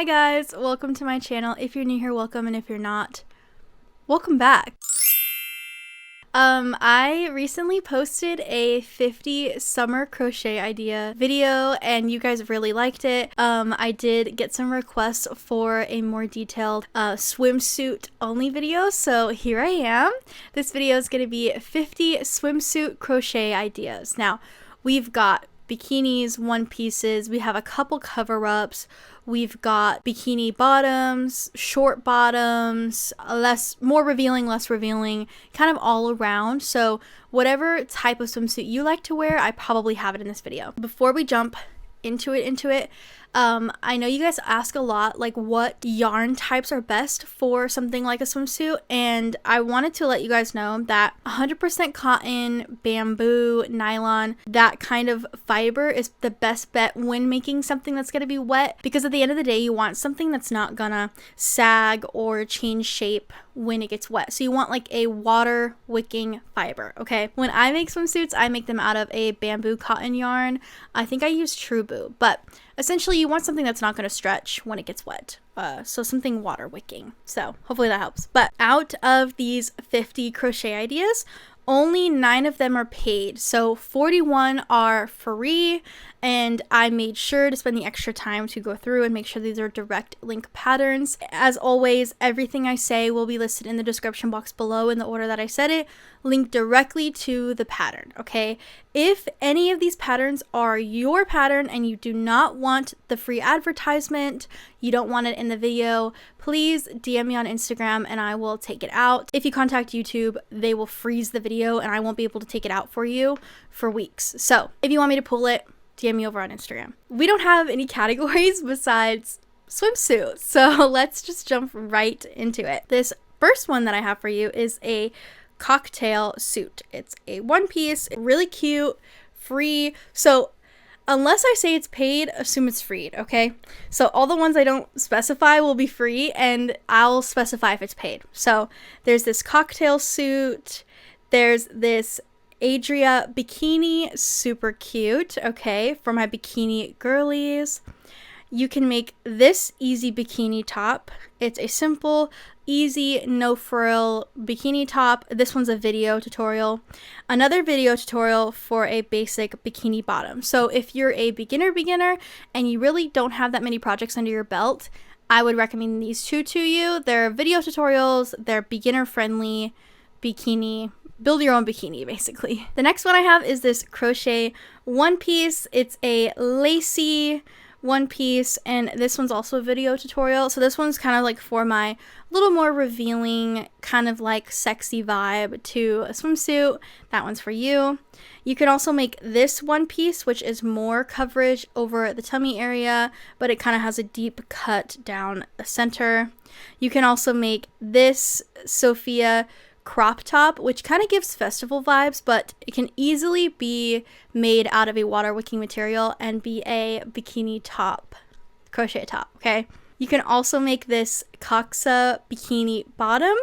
Hi guys, welcome to my channel. If you're new here, welcome, and if you're not, welcome back. I recently posted a 50 summer crochet idea video and you guys really liked it. I did get some requests for a more detailed swimsuit only video, so here I am. This video is going to be 50 swimsuit crochet ideas. Now, we've got bikinis, one pieces, we have a couple cover-ups, we've got bikini bottoms, short bottoms, more revealing, less revealing, kind of all around. So whatever type of swimsuit you like to wear, I probably have it in this video. Before we jump into it, I know you guys ask a lot like what yarn types are best for something like a swimsuit, and I wanted to let you guys know that 100% cotton, bamboo, nylon, that kind of fiber is the best bet when making something that's going to be wet, because at the end of the day you want something that's not gonna sag or change shape when it gets wet. So you want like a water wicking fiber. Okay, when I make swimsuits, I make them out of a bamboo cotton yarn. I think I use True Boo, but essentially you want something that's not going to stretch when it gets wet. So something water wicking. So hopefully that helps. But out of these 50 crochet ideas, only 9 of them are paid. So 41 are free, and I made sure to spend the extra time to go through and make sure these are direct link patterns. As always, everything I say will be listed in the description box below in the order that I said it, linked directly to the pattern, okay? If any of these patterns are your pattern and you do not want the free advertisement, you don't want it in the video, please DM me on Instagram and I will take it out. If you contact YouTube, they will freeze the video and I won't be able to take it out for you for weeks. So if you want me to pull it, DM me over on Instagram. We don't have any categories besides swimsuit, so let's just jump right into it. This first one that I have for you is a cocktail suit. It's a one piece, really cute, free. So unless I say it's paid, assume it's free, okay? So all the ones I don't specify will be free, and I'll specify if it's paid. So there's this cocktail suit, there's this Adria bikini, super cute, okay, for my bikini girlies. You can make this easy bikini top. It's a simple, easy, no frill bikini top. This one's a video tutorial. Another video tutorial for a basic bikini bottom. So if you're a beginner and you really don't have that many projects under your belt, I would recommend these two to you. They're video tutorials, they're beginner friendly bikini. Build your own bikini, basically. The next one I have is this crochet one piece. It's a lacy one piece, and this one's also a video tutorial. So this one's kind of like for my little more revealing, kind of like sexy vibe to a swimsuit. That one's for you. You can also make this one piece, which is more coverage over the tummy area, but it kind of has a deep cut down the center. You can also make this Sophia crop top, which kind of gives festival vibes, but it can easily be made out of a water wicking material and be a bikini top, crochet top, okay? You can also make this coxa bikini bottom.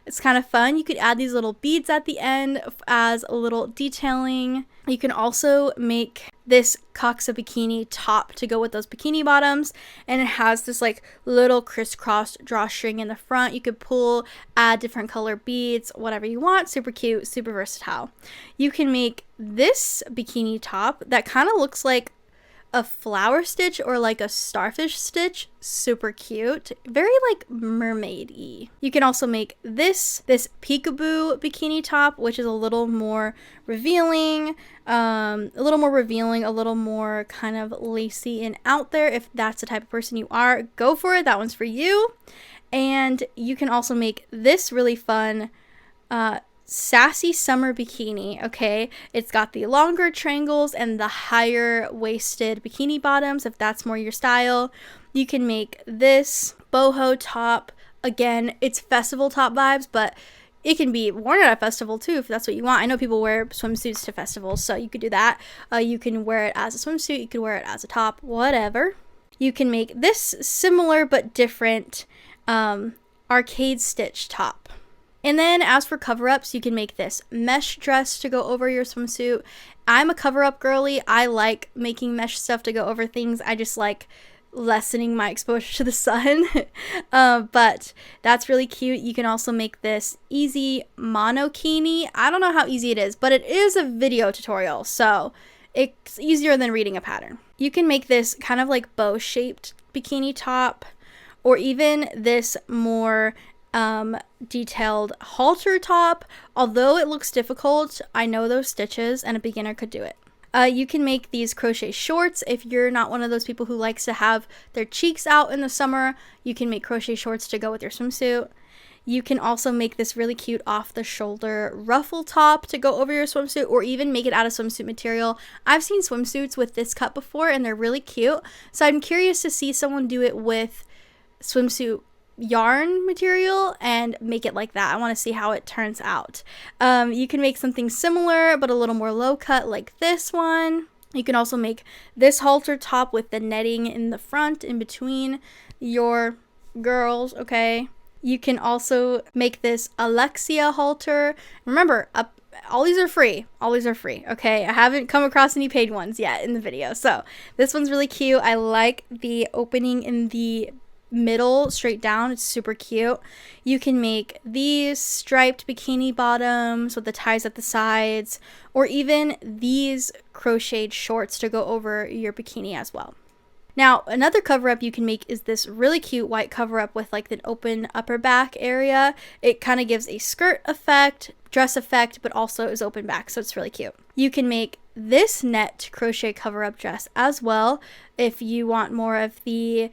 It's kind of fun. You could add these little beads at the end as a little detailing. You can also make this coxa bikini top to go with those bikini bottoms, and it has this like little crisscross drawstring in the front. You could pull, add different color beads, whatever you want. Super cute, super versatile. You can make this bikini top that kind of looks like a flower stitch or like a starfish stitch. Super cute, very like mermaid-y. You can also make this peekaboo bikini top, which is a little more revealing, a little more kind of lacy and out there. If that's the type of person you are, go for it. That one's for you. And you can also make this really fun sassy summer bikini, okay? It's got the longer triangles and the higher waisted bikini bottoms, if that's more your style. You can make this boho top. Again, it's festival top vibes, but it can be worn at a festival too if that's what you want. I know people wear swimsuits to festivals, so you could do that. You can wear it as a swimsuit, you could wear it as a top, whatever. You can make this similar but different arcade stitch top. And then as for cover-ups, you can make this mesh dress to go over your swimsuit. I'm a cover-up girly. I like making mesh stuff to go over things. I just like lessening my exposure to the sun. But that's really cute. You can also make this easy monokini. I don't know how easy it is, but it is a video tutorial, so it's easier than reading a pattern. You can make this kind of like bow shaped bikini top, or even this more detailed halter top. Although it looks difficult, I know those stitches and a beginner could do it. You can make these crochet shorts if you're not one of those people who likes to have their cheeks out in the summer. You can make crochet shorts to go with your swimsuit. You can also make this really cute off the shoulder ruffle top to go over your swimsuit, or even make it out of swimsuit material. I've seen swimsuits with this cut before and they're really cute. So I'm curious to see someone do it with swimsuit yarn material and make it like that. I want to see how it turns out. You can make something similar but a little more low cut like this one. You can also make this halter top with the netting in the front in between your girls, okay? You can also make this Alexia halter. Remember, all these are free. All these are free, okay? I haven't come across any paid ones yet in the video. So this one's really cute. I like the opening in the middle straight down. It's super cute. You can make these striped bikini bottoms with the ties at the sides, or even these crocheted shorts to go over your bikini as well. Now, another cover up you can make is this really cute white cover up with like an open upper back area. It kind of gives a skirt effect, dress effect, but also is open back, so it's really cute. You can make this net crochet cover up dress as well if you want more of the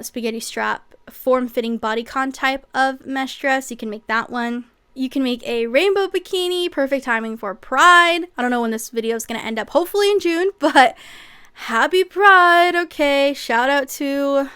spaghetti strap form-fitting bodycon type of mesh dress. You can make that one. You can make a rainbow bikini, perfect timing for Pride. I don't know when this video is going to end up, hopefully in June, but happy Pride, okay? Shout out to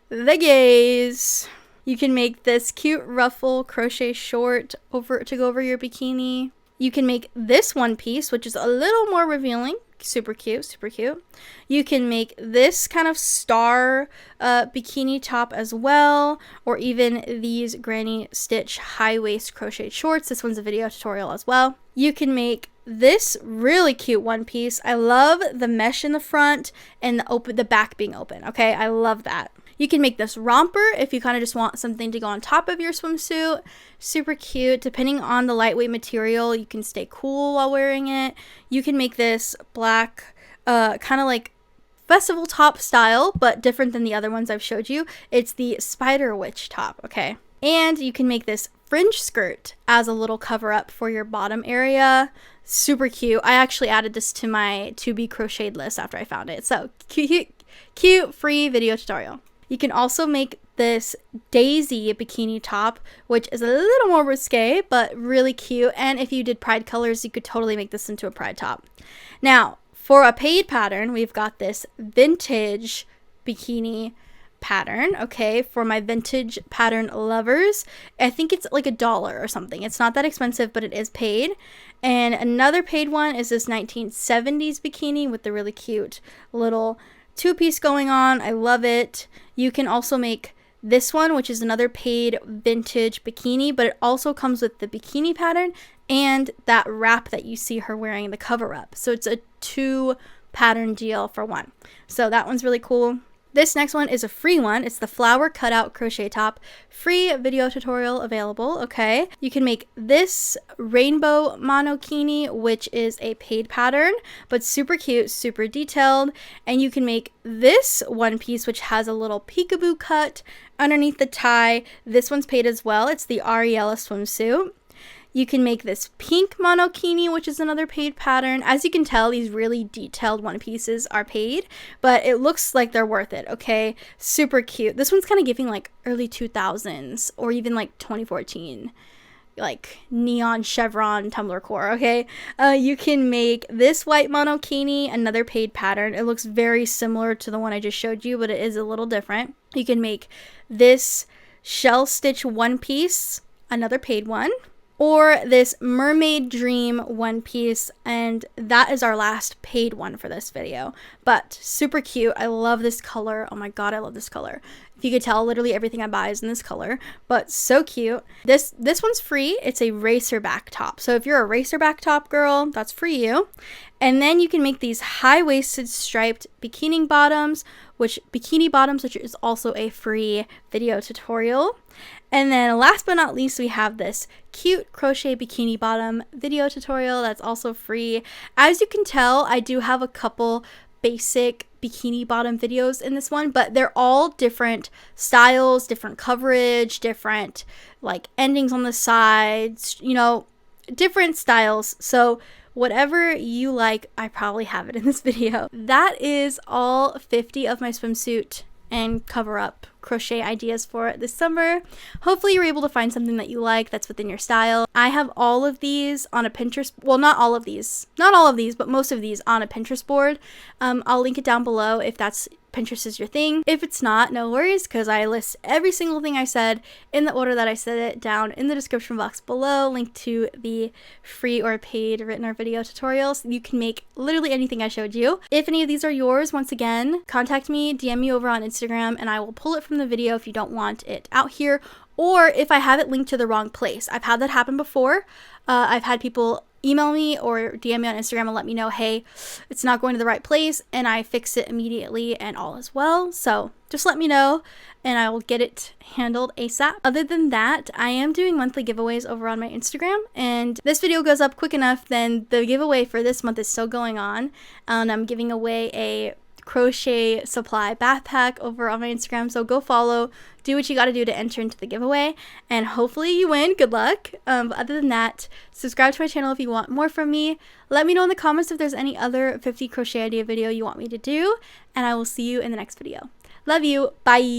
the gays. You can make this cute ruffle crochet short to go over your bikini. You can make this one piece, which is a little more revealing. Super cute, super cute. You can make this kind of star bikini top as well, or even these granny stitch high waist crochet shorts. This one's a video tutorial as well. You can make this really cute one piece. I love the mesh in the front and the back being open, okay? I love that. You can make this romper if you kind of just want something to go on top of your swimsuit. Super cute. Depending on the lightweight material, you can stay cool while wearing it. You can make this black, kind of like festival top style, but different than the other ones I've showed you. It's the Spider Witch top, okay? And you can make this fringe skirt as a little cover up for your bottom area. Super cute. I actually added this to my to be crocheted list after I found it. So cute free video tutorial. You can also make this daisy bikini top, which is a little more risque, but really cute. And if you did pride colors, you could totally make this into a pride top. Now, for a paid pattern, we've got this vintage bikini pattern, okay, for my vintage pattern lovers. I think it's like $1 or something. It's not that expensive, but it is paid. And another paid one is this 1970s bikini with the really cute little two-piece going on. I love it. You can also make this one, which is another paid vintage bikini, but it also comes with the bikini pattern and that wrap that you see her wearing, the cover up. So it's a 2 pattern deal for one. So that one's really cool. This next one is a free one. It's the flower cutout crochet top. Free video tutorial available, okay? You can make this rainbow monokini, which is a paid pattern, but super cute, super detailed. And you can make this one piece, which has a little peekaboo cut underneath the tie. This one's paid as well. It's the Ariella swimsuit. You can make this pink monokini, which is another paid pattern. As you can tell, these really detailed one pieces are paid, but it looks like they're worth it, okay? Super cute. This one's kind of giving like early 2000s or even like 2014, like neon chevron Tumblr core, okay? You can make this white monokini, another paid pattern. It looks very similar to the one I just showed you, but it is a little different. You can make this shell stitch one piece, another paid one, or this mermaid dream one piece, and that is our last paid one for this video, but super cute. I love this color. Oh my god, I love this color. If you could tell, literally everything I buy is in this color, but so cute. This one's free. It's a racer back top. So if you're a racer back top girl, that's for you. And then you can make these high-waisted striped bikini bottoms, which is also a free video tutorial. And then last but not least, we have this cute crochet bikini bottom video tutorial that's also free. As you can tell, I do have a couple basic bikini bottom videos in this one, but they're all different styles, different coverage, different like endings on the sides, you know, different styles. So whatever you like, I probably have it in this video. That is all 50 of my swimsuit and cover up crochet ideas for this summer. Hopefully you're able to find something that you like that's within your style. I have all of these on a Pinterest, well, not all of these, but most of these on a Pinterest board. I'll link it down below if that's Pinterest is your thing. If it's not, no worries, because I list every single thing I said in the order that I said it down in the description box below, linked to the free or paid written or video tutorials. You can make literally anything I showed you. If any of these are yours, once again, contact me, DM me over on Instagram, and I will pull it from the video if you don't want it out here, or if I have it linked to the wrong place. I've had that happen before. I've had people email me or DM me on Instagram and let me know, hey, it's not going to the right place, and I fix it immediately and all is well. So just let me know and I will get it handled ASAP. Other than that, I am doing monthly giveaways over on my Instagram, and this video goes up quick enough, then the giveaway for this month is still going on, and I'm giving away a crochet supply backpack over on my Instagram. So go follow, do what you got to do to enter into the giveaway, and hopefully you win. Good luck. But other than that, subscribe to my channel if you want more from me. Let me know in the comments if there's any other 50 crochet idea video you want me to do, and I will see you in the next video. Love you. Bye.